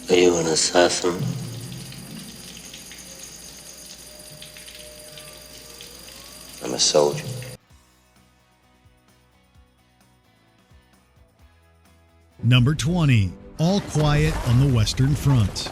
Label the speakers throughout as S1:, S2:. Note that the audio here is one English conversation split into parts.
S1: Are you an assassin? I'm a soldier.
S2: Number 20, All Quiet on the Western Front.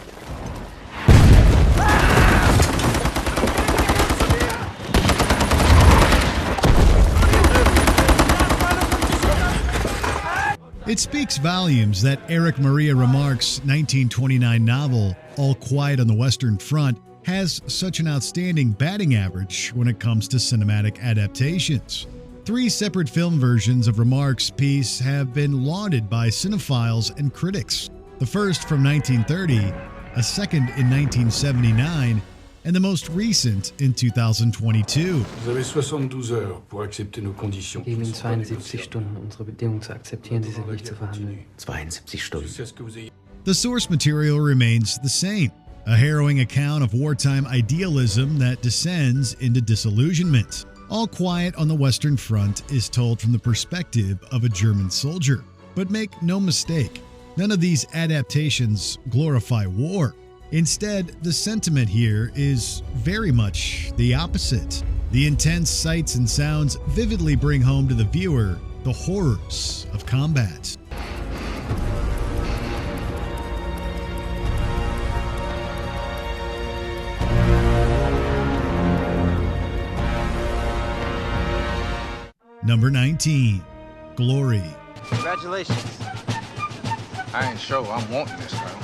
S2: It speaks volumes that Erich Maria Remarque's 1929 novel, All Quiet on the Western Front, has such an outstanding batting average when it comes to cinematic adaptations. 3 separate film versions of Remarque's piece have been lauded by cinephiles and critics. The first from 1930, a second in 1979, and the most recent in 2022.
S3: Vous avez 72 heures pour accepter nos conditions.
S4: Geben Ihnen 72 Stunden, unsere Bedingungen zu akzeptieren. Sie sind nicht zu verhandeln. 72 Stunden.
S2: The source material remains the same, a harrowing account of wartime idealism that descends into disillusionment. All Quiet on the Western Front is told from the perspective of a German soldier. But make no mistake, none of these adaptations glorify war. Instead, the sentiment here is very much the opposite. The intense sights and sounds vividly bring home to the viewer the horrors of combat. Number 19, Glory.
S5: Congratulations. I ain't sure I'm wanting this, Colonel.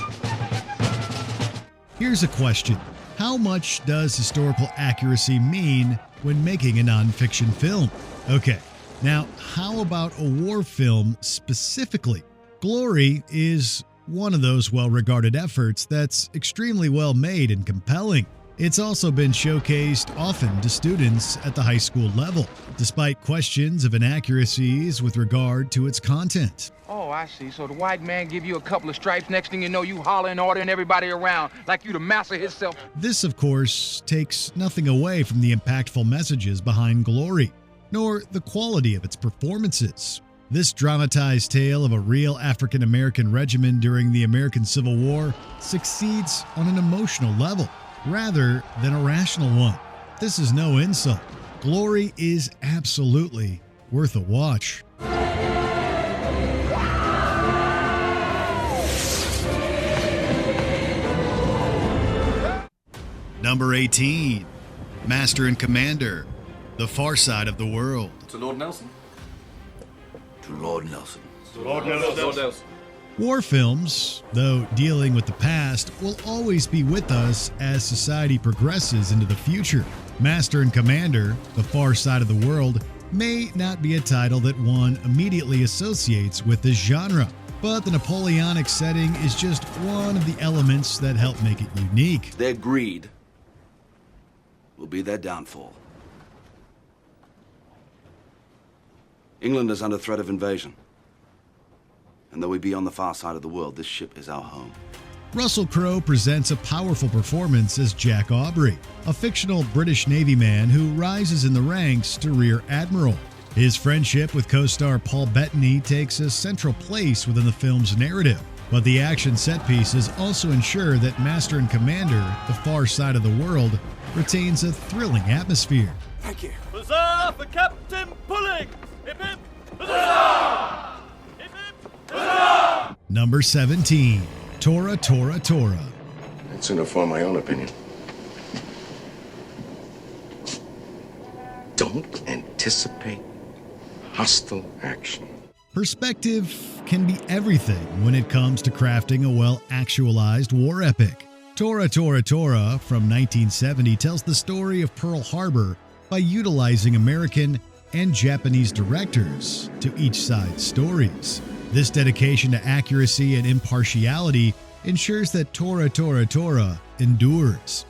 S2: Here's a question. How much does historical accuracy mean when making a nonfiction film? Okay, now how about a war film specifically? Glory is one of those well-regarded efforts that's extremely well made and compelling. It's also been showcased often to students at the high school level, despite questions of inaccuracies with regard to its content.
S5: Oh, I see. So the white man give you a couple of stripes, next thing you know, you hollering, ordering everybody around like you the master himself.
S2: This, of course, takes nothing away from the impactful messages behind Glory, nor the quality of its performances. This dramatized tale of a real African-American regiment during the American Civil War succeeds on an emotional level, rather than a rational one. This is no insult. Glory is absolutely worth a watch. Number 18, Master and Commander, The Far Side of the World.
S6: To Lord Nelson.
S1: To Lord Nelson.
S6: To Lord Nelson.
S2: War films, though dealing with the past, will always be with us as society progresses into the future. Master and Commander, The Far Side of the World, may not be a title that one immediately associates with this genre, but the Napoleonic setting is just one of the elements that help make it unique.
S7: Their greed will be their downfall. England is under threat of invasion. And though we be on the far side of the world, this ship is our home.
S2: Russell Crowe presents a powerful performance as Jack Aubrey, a fictional British Navy man who rises in the ranks to Rear Admiral. His friendship with co-star Paul Bettany takes a central place within the film's narrative, but the action set pieces also ensure that Master and Commander, The Far Side of the World, retains a thrilling atmosphere.
S6: Thank you.
S8: Huzzah for Captain Pullings! Hip hip! Huzzah! Hip hip! Huzzah!
S2: Number 17, Tora Tora Tora.
S3: I'd sooner form my own opinion.
S1: Don't anticipate hostile action.
S2: Perspective can be everything when it comes to crafting a well-actualized war epic. Tora Tora Tora from 1970 tells the story of Pearl Harbor by utilizing American and Japanese directors to each side's stories. This dedication to accuracy and impartiality ensures that Tora Tora Tora endures.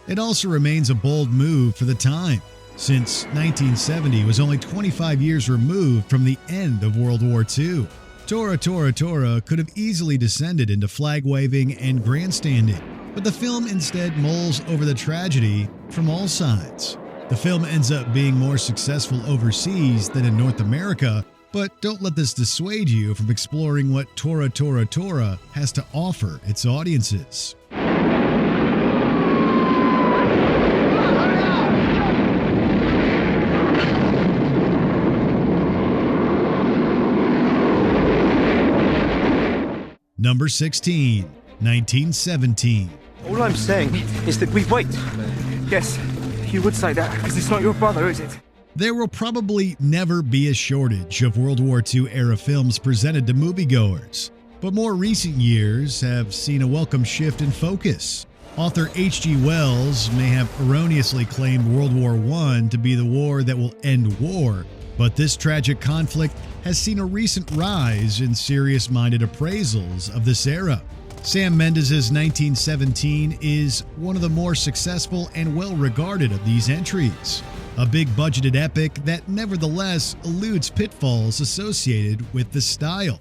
S2: It also remains a bold move for the time, since 1970 was only 25 years removed from the end of World War II. Tora Tora Tora could have easily descended into flag-waving and grandstanding, but the film instead mulls over the tragedy from all sides. The film ends up being more successful overseas than in North America, but don't let this dissuade you from exploring what Tora Tora Tora has to offer its audiences. Number 16, 1917.
S9: All I'm saying is that we wait. Yes, you would say that because it's not your brother, is it?
S2: There will probably never be a shortage of World War II era films presented to moviegoers, but more recent years have seen a welcome shift in focus. Author H.G. Wells may have erroneously claimed World War I to be the war that will end war, but this tragic conflict has seen a recent rise in serious-minded appraisals of this era. Sam Mendes' 1917 is one of the more successful and well-regarded of these entries. A big-budgeted epic that nevertheless eludes pitfalls associated with the style.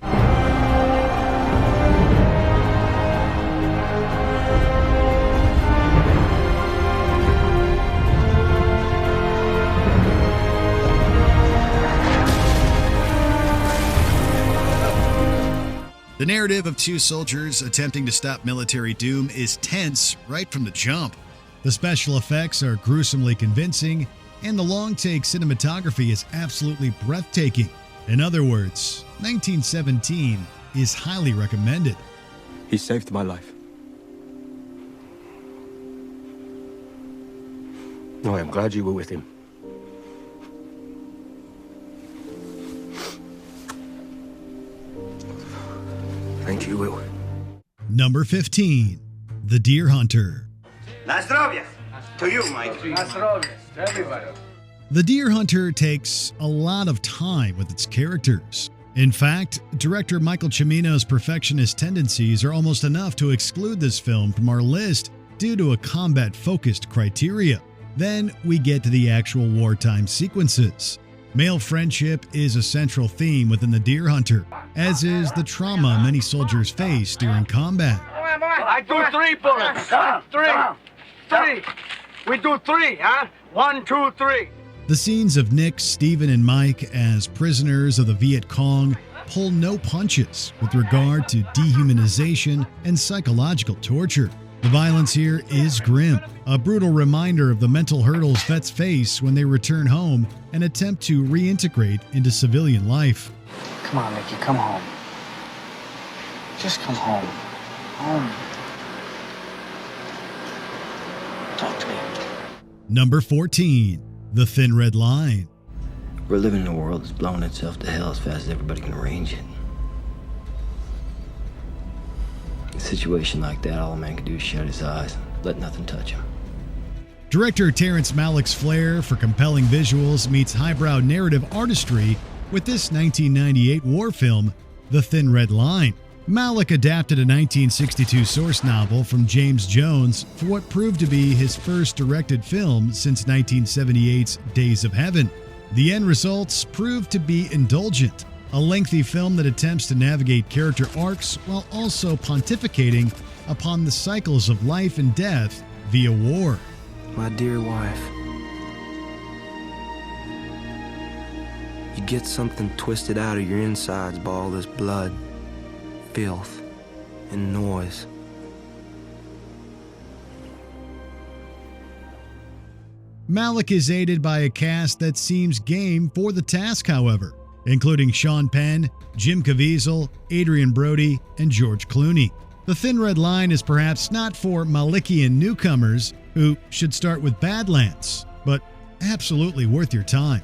S2: The narrative of two soldiers attempting to stop military doom is tense right from the jump. The special effects are gruesomely convincing, and the long-take cinematography is absolutely breathtaking. In other words, 1917 is highly recommended.
S9: He saved my life.
S1: No, I'm glad you were with him. Thank you, Will.
S2: Number 15, The Deer Hunter.
S10: Na zdrowie! To you, Mike.
S8: Na zdrowie, everybody.
S2: The Deer Hunter takes a lot of time with its characters. In fact, director Michael Cimino's perfectionist tendencies are almost enough to exclude this film from our list due to a combat-focused criteria. Then we get to the actual wartime sequences. Male friendship is a central theme within The Deer Hunter, as is the trauma many soldiers face during combat.
S8: I do 3 bullets. 3. We do 3, huh? 1, 2, 3.
S2: The scenes of Nick, Steven, and Mike as prisoners of the Viet Cong pull no punches with regard to dehumanization and psychological torture. The violence here is grim, a brutal reminder of the mental hurdles vets face when they return home and attempt to reintegrate into civilian life.
S4: Come on, Mickey, come home. Just come home. Home. Talk to me.
S2: Number 14, The Thin Red Line.
S1: We're living in a world that's blowing itself to hell as fast as everybody can arrange it. In a situation like that, all a man can do is shut his eyes, let nothing touch him.
S2: Director Terrence Malick's flair for compelling visuals meets highbrow narrative artistry with this 1998 war film, The Thin Red Line. Malick adapted a 1962 source novel from James Jones for what proved to be his first directed film since 1978's Days of Heaven. The end results proved to be indulgent, a lengthy film that attempts to navigate character arcs while also pontificating upon the cycles of life and death via war.
S11: My dear wife, you get something twisted out of your insides by all this blood, filth, and noise.
S2: Malick is aided by a cast that seems game for the task, however, including Sean Penn, Jim Caviezel, Adrian Brody, and George Clooney. The Thin Red Line is perhaps not for Malickian newcomers who should start with Badlands, but absolutely worth your time.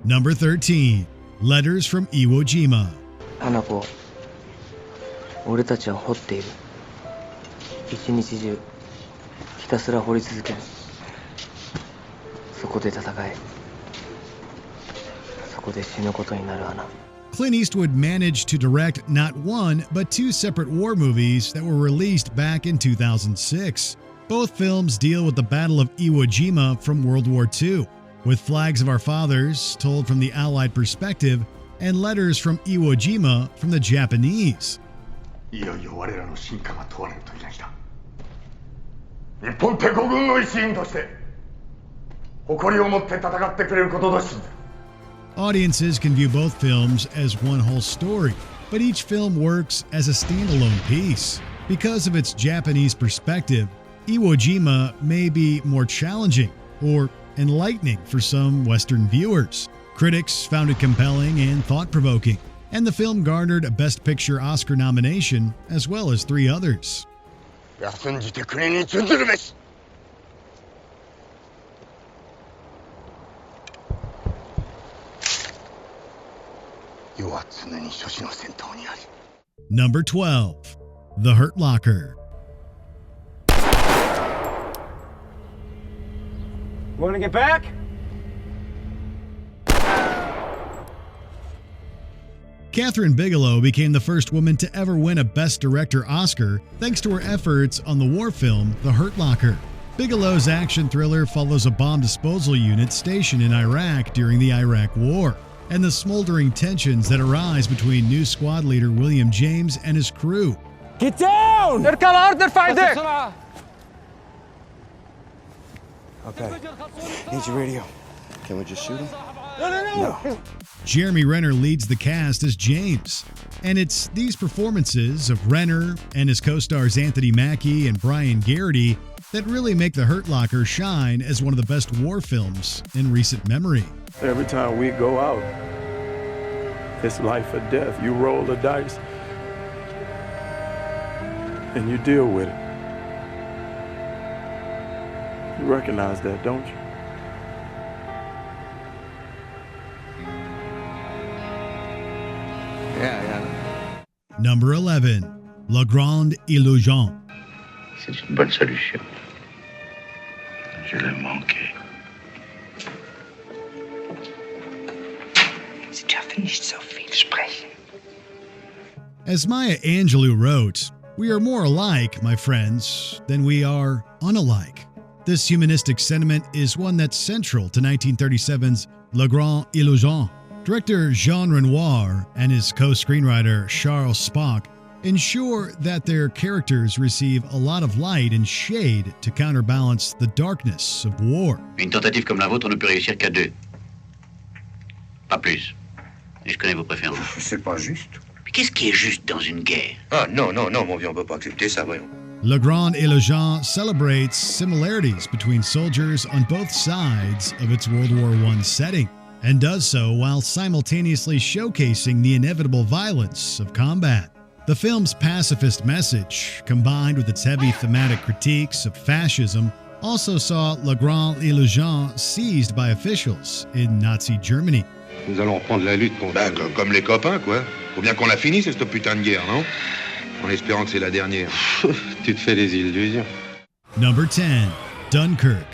S2: Number 13, Letters from Iwo Jima.
S4: 花子、俺たちは掘っている。一日中、ひたすら掘り続ける。そこで戦え。そこで死ぬことになる穴。
S2: Clint Eastwood managed to direct not one, but two separate war movies that were released back in 2006. Both films deal with the Battle of Iwo Jima from World War II, with flags of our fathers told from the Allied perspective and letters from Iwo Jima from the Japanese.
S3: いよいよ我らの真価が問われる時が来た。日本帝国軍の一員として誇りを持って戦ってくれることと信じる。
S2: Audiences can view both films as one whole story, but each film works as a standalone piece. Because of its Japanese perspective, Iwo Jima may be more challenging or enlightening for some Western viewers. Critics found it compelling and thought-provoking, and the film garnered a Best Picture Oscar nomination as well as 3 others.
S3: 休んじて国に準ずるべし。世は常に諸子の先頭にあり。
S2: Number 12. The Hurt Locker.
S9: Want to get back?
S2: Catherine Bigelow became the first woman to ever win a Best Director Oscar thanks to her efforts on the war film The Hurt Locker. Bigelow's action thriller follows a bomb disposal unit stationed in Iraq during the Iraq War, and the smoldering tensions that arise between new squad leader William James and his crew.
S9: Get down! Okay. Need your radio.
S7: Can we just shoot him?
S9: No.
S2: Jeremy Renner leads the cast as James, and it's these performances of Renner and his co-stars Anthony Mackie and Brian Garrity that really make The Hurt Locker shine as one of the best war films in recent memory.
S12: Every time we go out, it's life or death. You roll the dice and you deal with it. You recognize that, don't you?
S3: Yeah.
S2: Number 11. La Grande Illusion.
S3: C'est une bonne solution. Je l'ai manqué.
S10: Sie dürfen nicht so viel sprechen.
S2: As Maya Angelou wrote, "We are more alike, my friends, than we are unalike." This humanistic sentiment is one that's central to 1937's La Grande Illusion. Director Jean Renoir and his co-screenwriter Charles Spock ensure that their characters receive a lot of light and shade to counterbalance the darkness of war.
S13: Une tentative comme la vôtre ne peut réussir qu'à 2. Pas plus. Et je connais vos préférences.
S3: C'est pas juste.
S13: Mais qu'est-ce qui est juste dans une guerre?
S3: Ah non, mon vieux, on peut pas accepter ça, voyons.
S2: La Grande Illusion celebrates similarities between soldiers on both sides of its World War I setting, and does so while simultaneously showcasing the inevitable violence of combat. The film's pacifist message, combined with its heavy thematic critiques of fascism, also saw La Grande Illusion seized by officials in Nazi Germany.
S3: Nous allons reprendre la lutte contre... comme les copains, quoi. Faut bien qu'on la finisse, cette putain de guerre, non? En espérant que c'est la dernière. Tu te fais des illusions.
S2: Number 10. Dunkirk.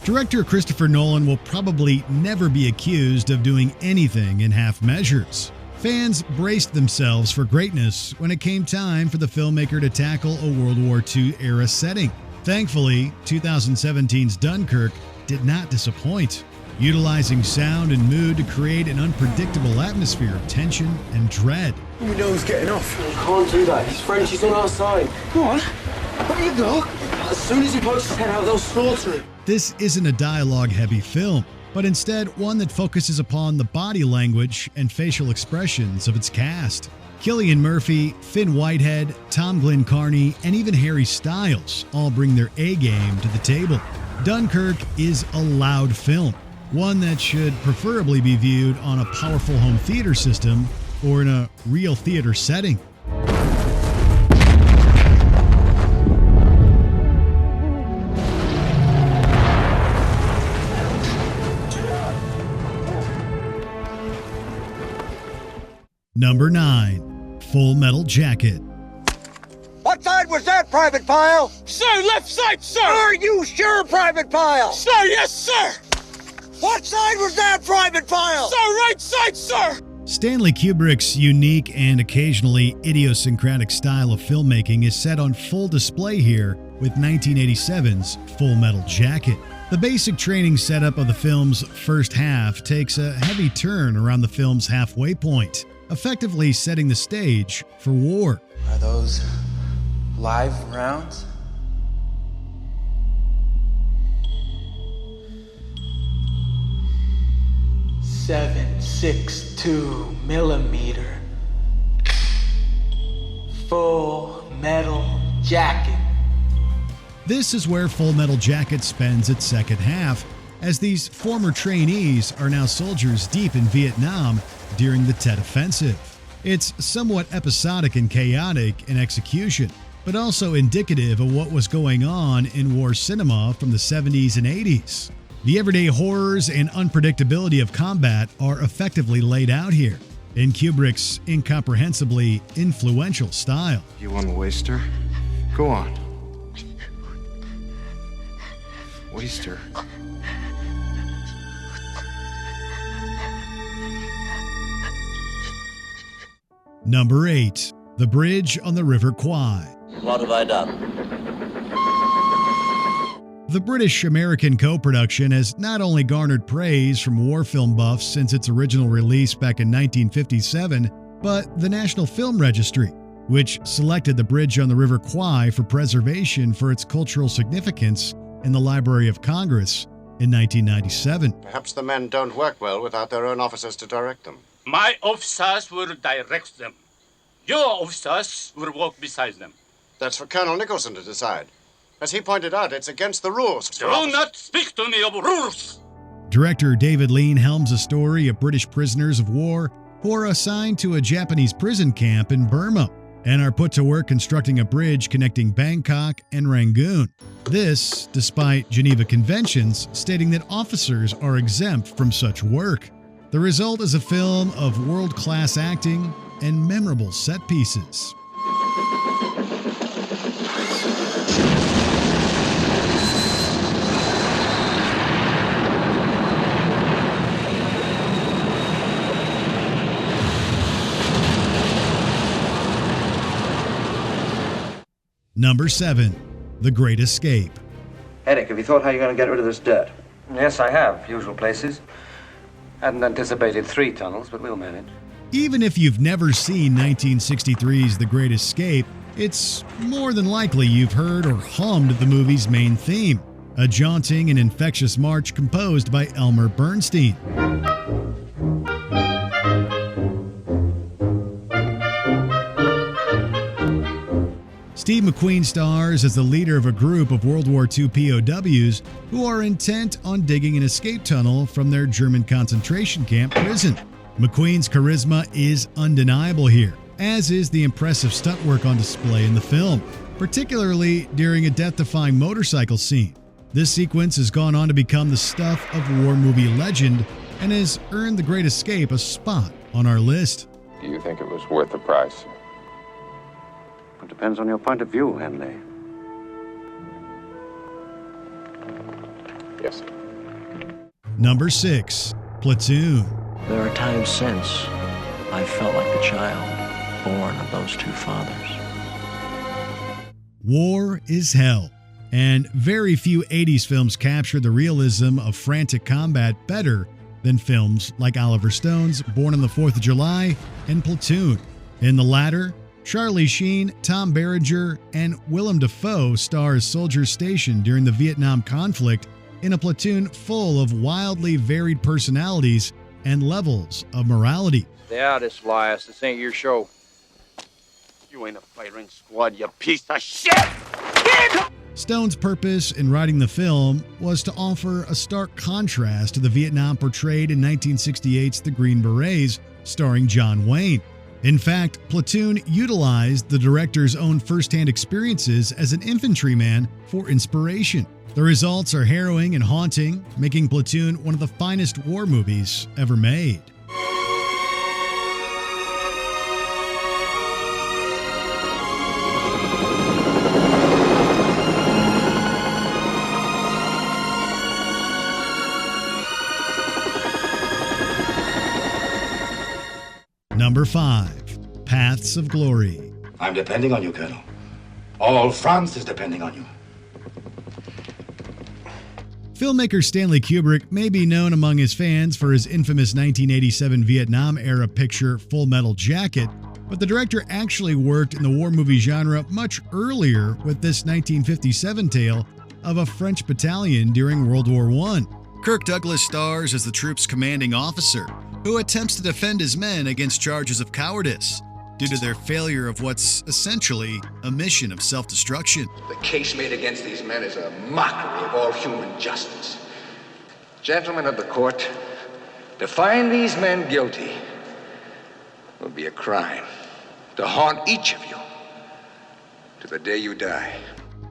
S2: Director Christopher Nolan will probably never be accused of doing anything in half measures. Fans braced themselves for greatness when it came time for the filmmaker to tackle a World War II era setting. Thankfully, 2017's Dunkirk did not disappoint, utilizing sound and mood to create an unpredictable atmosphere of tension and dread.
S9: We know who's getting off.
S4: You can't do that. He's French. He's on our side.
S9: Go on. Where you go?
S4: As soon as he pokes his head out, they'll slaughter him.
S2: This isn't a dialogue-heavy film, but instead one that focuses upon the body language and facial expressions of its cast. Cillian Murphy, Finn Whitehead, Tom Glenn Carney, and even Harry Styles all bring their A-game to the table. Dunkirk is a loud film, one that should preferably be viewed on a powerful home theater system or in a real theater setting. Number 9. Full Metal Jacket.
S10: What side was that, Private Pile?
S8: Sir, left side, sir!
S10: Are you sure, Private Pile?
S8: Sir, yes, sir!
S10: What side was that, Private Pile?
S8: Sir, right side, sir!
S2: Stanley Kubrick's unique and occasionally idiosyncratic style of filmmaking is set on full display here with 1987's Full Metal Jacket. The basic training setup of the film's first half takes a heavy turn around the film's halfway point, effectively setting the stage for war.
S14: Are those live rounds? .762 millimeter Full Metal Jacket.
S2: This is where Full Metal Jacket spends its second half, as these former trainees are now soldiers deep in Vietnam during the Tet Offensive. It's somewhat episodic and chaotic in execution, but also indicative of what was going on in war cinema from the 70s and 80s. The everyday horrors and unpredictability of combat are effectively laid out here in Kubrick's incomprehensibly influential style.
S11: You want to waste her? Go on. Waste her.
S2: Number 8. The Bridge on the River Kwai.
S15: What have I done?
S2: The British-American co-production has not only garnered praise from war film buffs since its original release back in 1957, but the National Film Registry, which selected the Bridge on the River Kwai for preservation for its cultural significance in the Library of Congress in 1997.
S16: Perhaps the men don't work well without their own officers to direct them.
S17: My officers will direct them. Your officers will walk beside them.
S16: That's for Colonel Nicholson to decide. As he pointed out, it's against the rules.
S17: Do not speak to me of rules!
S2: Director David Lean helms a story of British prisoners of war who are assigned to a Japanese prison camp in Burma and are put to work constructing a bridge connecting Bangkok and Rangoon. This, despite Geneva Conventions stating that officers are exempt from such work. The result is a film of world-class acting and memorable set pieces. Number 7. The Great Escape.
S18: Eric, have you thought how you're going to get rid of this dirt?
S19: Yes, I have. Usual places. Hadn't anticipated 3 tunnels, but we'll manage.
S2: Even if you've never seen 1963's The Great Escape, it's more than likely you've heard or hummed the movie's main theme, a jaunting and infectious march composed by Elmer Bernstein. Steve McQueen stars as the leader of a group of World War II POWs who are intent on digging an escape tunnel from their German concentration camp prison. McQueen's charisma is undeniable here, as is the impressive stunt work on display in the film, particularly during a death-defying motorcycle scene. This sequence has gone on to become the stuff of war movie legend and has earned The Great Escape a spot on our list.
S20: Do you think it was worth the price?
S18: It depends on your point of view, Henley.
S20: Yes.
S2: Number 6. Platoon.
S1: There are times since I felt like the child born of those two fathers.
S2: War is hell, and very few 80s films capture the realism of frantic combat better than films like Oliver Stone's Born on the 4th of July and Platoon. In the latter, Charlie Sheen, Tom Berenger, and Willem Dafoe star as soldiers stationed during the Vietnam conflict in a platoon full of wildly varied personalities and levels of morality.
S21: Stay out of this, Lias. This ain't your show.
S16: You ain't a firing squad, you piece of shit!
S2: Stone's purpose in writing the film was to offer a stark contrast to the Vietnam portrayed in 1968's The Green Berets, starring John Wayne. In fact, Platoon utilized the director's own first-hand experiences as an infantryman for inspiration. The results are harrowing and haunting, making Platoon one of the finest war movies ever made. Number 5. Paths of Glory.
S3: I'm depending on you, Colonel. All France is depending on you.
S2: Filmmaker Stanley Kubrick may be known among his fans for his infamous 1987 Vietnam-era picture Full Metal Jacket, but the director actually worked in the war movie genre much earlier with this 1957 tale of a French battalion during World War I. Kirk Douglas stars as the troop's commanding officer, who attempts to defend his men against charges of cowardice due to their failure of what's essentially a mission of self-destruction.
S15: The case made against these men is a mockery of all human justice. Gentlemen of the court, to find these men guilty would be a crime to haunt each of you to the day you die.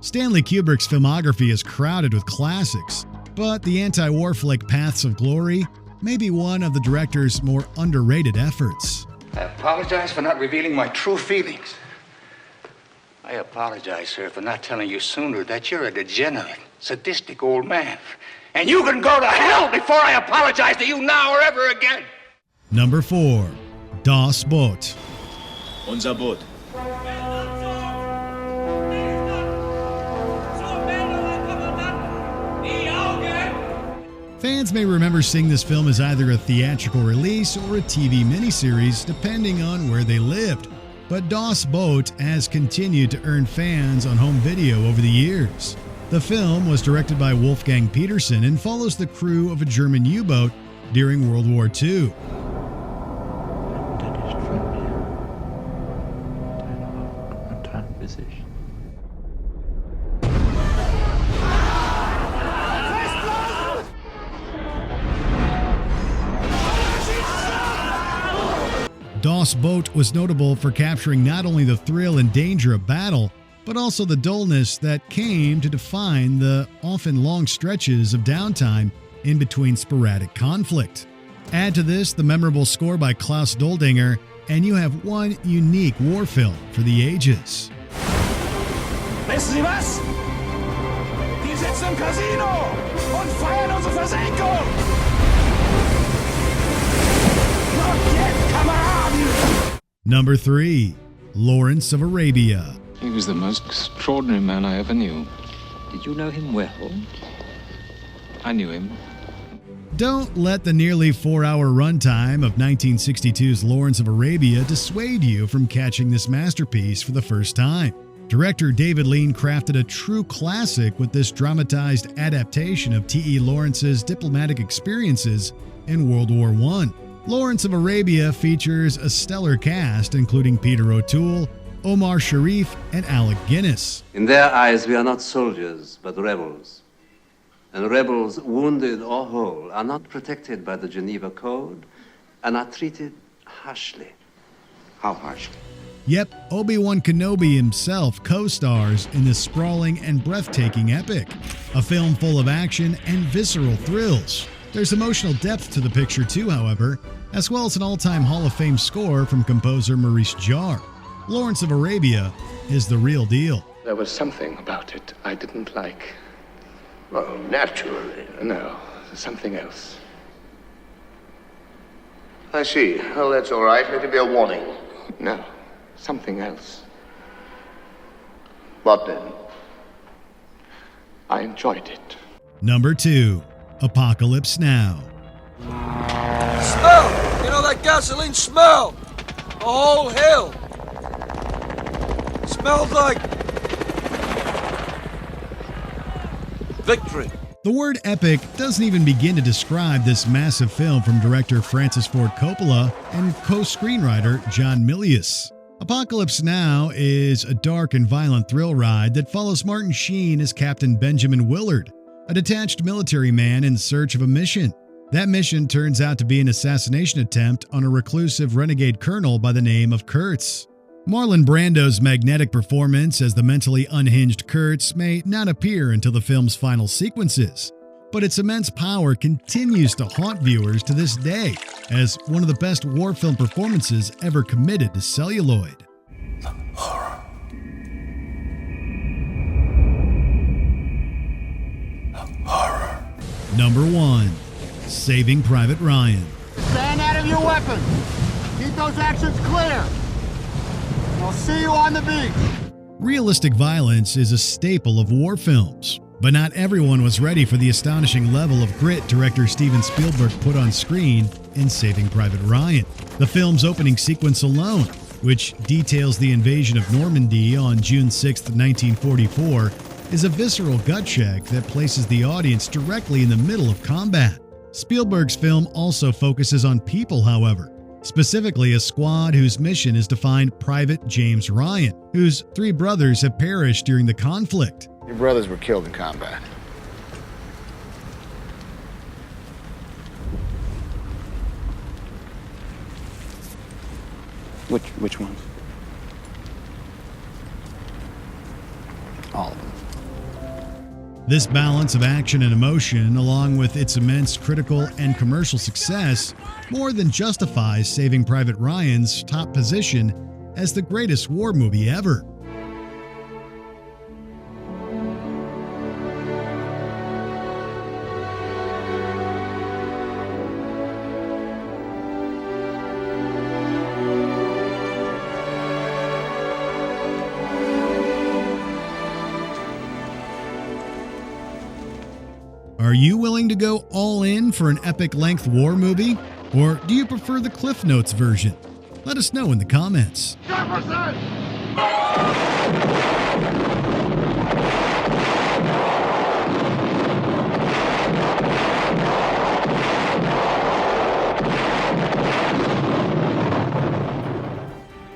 S2: Stanley Kubrick's filmography is crowded with classics, but the anti-war flick Paths of Glory may be one of the director's more underrated efforts.
S15: I apologize for not revealing my true feelings. I apologize, sir, for not telling you sooner that you're a degenerate, sadistic old man. And you can go to hell before I apologize to you now or ever again.
S2: Number 4. Das Boot.
S6: Unser Boot.
S2: Fans may remember seeing this film as either a theatrical release or a TV miniseries, depending on where they lived. But Das Boot has continued to earn fans on home video over the years. The film was directed by Wolfgang Petersen and follows the crew of a German U-boat during World War II. Das Boot was notable for capturing not only the thrill and danger of battle, but also the dullness that came to define the often long stretches of downtime in between sporadic conflict. Add to this the memorable score by Klaus Doldinger, and you have one unique war film for the ages.
S8: Wissen Sie was? Die sitzen im Casino und feiern unsere Versenkung! Not yet, Kameraden!
S2: Number 3. Lawrence of Arabia.
S22: He was the most extraordinary man I ever knew.
S1: Did you know him well?
S22: I knew him.
S2: Don't let the nearly 4-hour runtime of 1962's Lawrence of Arabia dissuade you from catching this masterpiece for the first time. Director David Lean crafted a true classic with this dramatized adaptation of T.E. Lawrence's diplomatic experiences in World War I. Lawrence of Arabia features a stellar cast including Peter O'Toole, Omar Sharif, and Alec Guinness.
S23: In their eyes, we are not soldiers, but rebels. And rebels, wounded or whole, are not protected by the Geneva Code and are treated harshly.
S16: How harshly?
S2: Yep, Obi-Wan Kenobi himself co-stars in this sprawling and breathtaking epic, a film full of action and visceral thrills. There's emotional depth to the picture too, however, as well as an all-time Hall of Fame score from composer Maurice Jarre. Lawrence of Arabia is the real deal.
S15: There was something about it I didn't like.
S3: Well, naturally.
S15: No, something else.
S3: I see. Well, that's all right. Let it be a warning.
S15: No, something else.
S3: What then?
S15: I enjoyed it.
S2: Number 2. Apocalypse Now.
S10: Smell! You know that gasoline smell? A whole hill. Smells like victory.
S2: The word epic doesn't even begin to describe this massive film from director Francis Ford Coppola and co-screenwriter John Milius. Apocalypse Now is a dark and violent thrill ride that follows Martin Sheen as Captain Benjamin Willard, a detached military man in search of a mission. That mission turns out to be an assassination attempt on a reclusive renegade colonel by the name of Kurtz. Marlon Brando's magnetic performance as the mentally unhinged Kurtz may not appear until the film's final sequences, but its immense power continues to haunt viewers to this day as one of the best war film performances ever committed to celluloid.
S8: Horror.
S2: Number 1. Saving Private Ryan.
S10: Stand out of your weapon.
S3: Keep those actions clear. I'll see you on the beach.
S2: Realistic violence is a staple of war films, but not everyone was ready for the astonishing level of grit director Steven Spielberg put on screen in Saving Private Ryan. The film's opening sequence alone, which details the invasion of Normandy on June 6, 1944, is a visceral gut check that places the audience directly in the middle of combat. Spielberg's film also focuses on people, however, specifically a squad whose mission is to find Private James Ryan, whose 3 brothers have perished during the conflict.
S5: Your brothers were killed in combat.
S9: Which ones?
S5: All of them.
S2: This balance of action and emotion, along with its immense critical and commercial success, more than justifies Saving Private Ryan's top position as the greatest war movie ever. Are you willing to go all in for an epic-length war movie? Or do you prefer the Cliff Notes version? Let us know in the comments.
S3: Jefferson!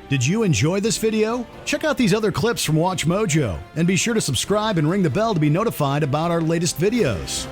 S2: Did you enjoy this video? Check out these other clips from WatchMojo, and be sure to subscribe and ring the bell to be notified about our latest videos.